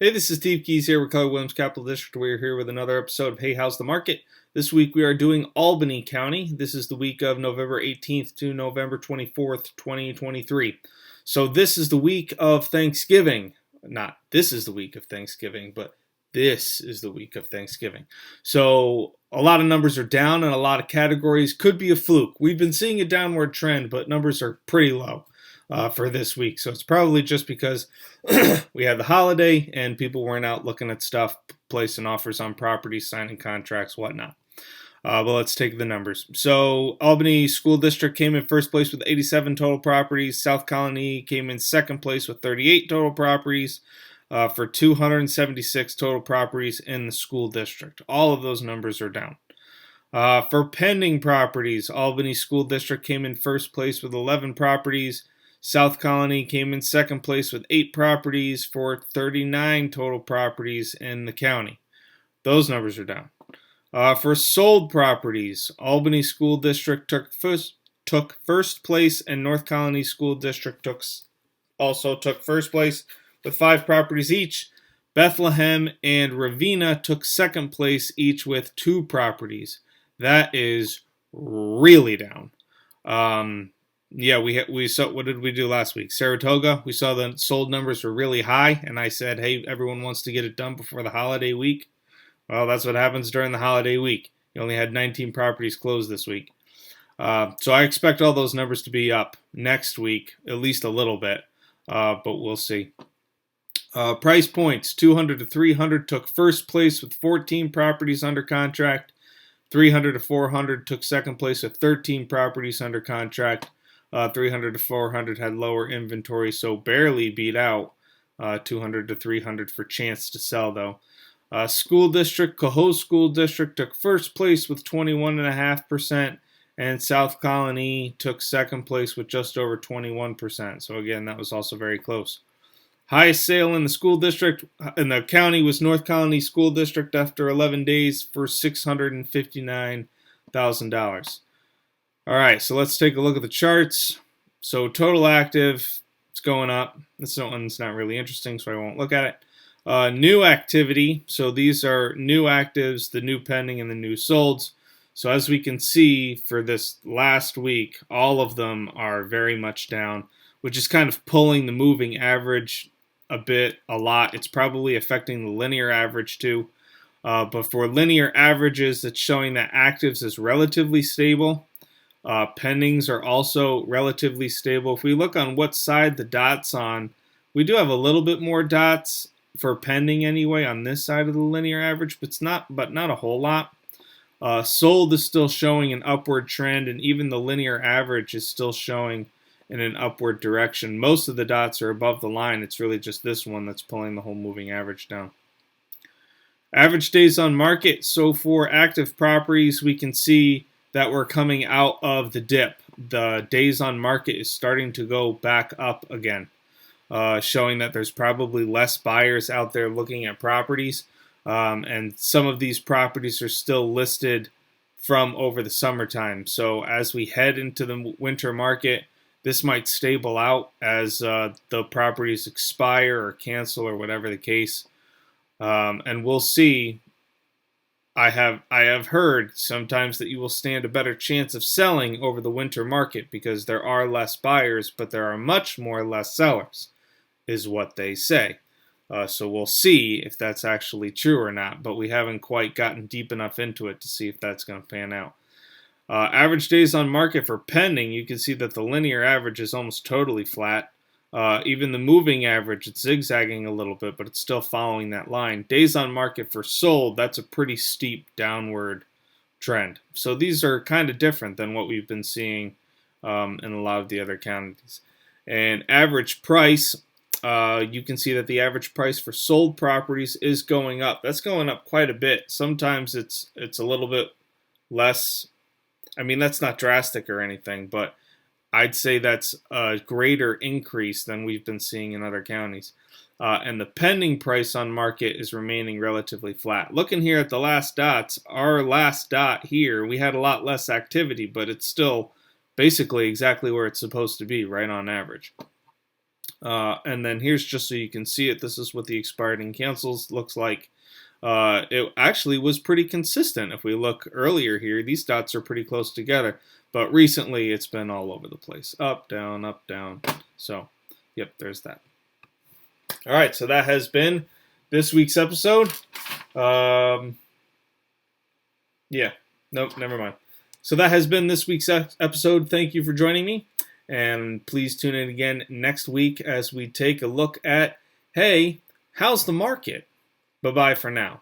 Hey, this is Steve Keys here with Keller Williams Capital District. We're here with another episode of Hey, How's the Market? This week we are doing Albany County. This is the week of November 18th to November 24th, 2023. So this is the week of Thanksgiving. Not this is the week of Thanksgiving, but this is the week of Thanksgiving. So a lot of numbers are down and a lot of categories. Could be a fluke. We've been seeing a downward trend, but numbers are pretty low for this week. So it's probably just because we had the holiday and people weren't out looking at stuff, placing offers on properties, signing contracts, whatnot. But let's take the numbers. So Albany School District came in first place with 87 total properties. South Colony came in second place with 38 total properties for 276 total properties in the school district. All of those numbers are down. For pending properties, Albany School District came in first place with 11 properties. South Colony came in second place with 8 properties for 39 total properties in the county. Those numbers are down. For sold properties, Albany School District took first place, and North Colony School District also took first place with 5 properties each. Bethlehem and Ravenna took second place each with 2 properties. That is really down. Yeah, we saw, what did we do last week? Saratoga, we saw the sold numbers were really high, and I said, hey, everyone wants to get it done before the holiday week. Well, that's what happens during the holiday week. You only had 19 properties closed this week. So I expect all those numbers to be up next week, at least a little bit, but we'll see. Price points, 200 to 300 took first place with 14 properties under contract. 300 to 400 took second place with 13 properties under contract. 300 to 400 had lower inventory, so barely beat out 200 to 300 for chance to sell, though. School District, Cohoes School District took first place with 21.5%, and South Colony took second place with just over 21%. So again, that was also very close. Highest sale in the school district in the county was North Colony School District after 11 days for $659,000. All right, so let's take a look at the charts. So total active, it's going up. This one's not really interesting, so I won't look at it. New activity, so these are new actives, the new pending, and the new solds. So as we can see for this last week, all of them are very much down, which is kind of pulling the moving average a lot. It's probably affecting the linear average too. But for linear averages, it's showing that actives is relatively stable. Pendings are also relatively stable. If we look on what side the dot's on, we do have a little bit more dots for pending anyway on this side of the linear average, but not a whole lot. Sold is still showing an upward trend, and even the linear average is still showing in an upward direction. Most of the dots are above the line. It's really just this one that's pulling the whole moving average down. Average days on market. So for active properties, we can see that we're coming out of the dip. The days on market is starting to go back up again, showing that there's probably less buyers out there looking at properties. And some of these properties are still listed from over the summertime. So as we head into the winter market, this might stable out as the properties expire or cancel or whatever the case. And we'll see. I have heard sometimes that you will stand a better chance of selling over the winter market because there are less buyers, but there are much more less sellers, is what they say. So we'll see if that's actually true or not, but we haven't quite gotten deep enough into it to see if that's going to pan out. Average days on market for pending, you can see that the linear average is almost totally flat. Even the moving average, it's zigzagging a little bit, but it's still following that line. Days on market for sold, that's a pretty steep downward trend. So these are kind of different than what we've been seeing in a lot of the other counties. And average price, you can see that the average price for sold properties is going up. That's going up quite a bit. Sometimes it's a little bit less. I mean, that's not drastic or anything, but I'd say that's a greater increase than we've been seeing in other counties. And the pending price on market is remaining relatively flat. Looking here at the last dots, our last dot here, we had a lot less activity, but it's still basically exactly where it's supposed to be, right on average. And then here's just so you can see it. This is what the expired and cancels looks like. It actually was pretty consistent. If we look earlier here, these dots are pretty close together. But recently, it's been all over the place. Up, down, up, down. So, yep, there's that. All right, so that has been this week's episode. Yeah, nope, never mind. So that has been this week's episode. Thank you for joining me. And please tune in again next week as we take a look at, hey, how's the market? Bye-bye for now.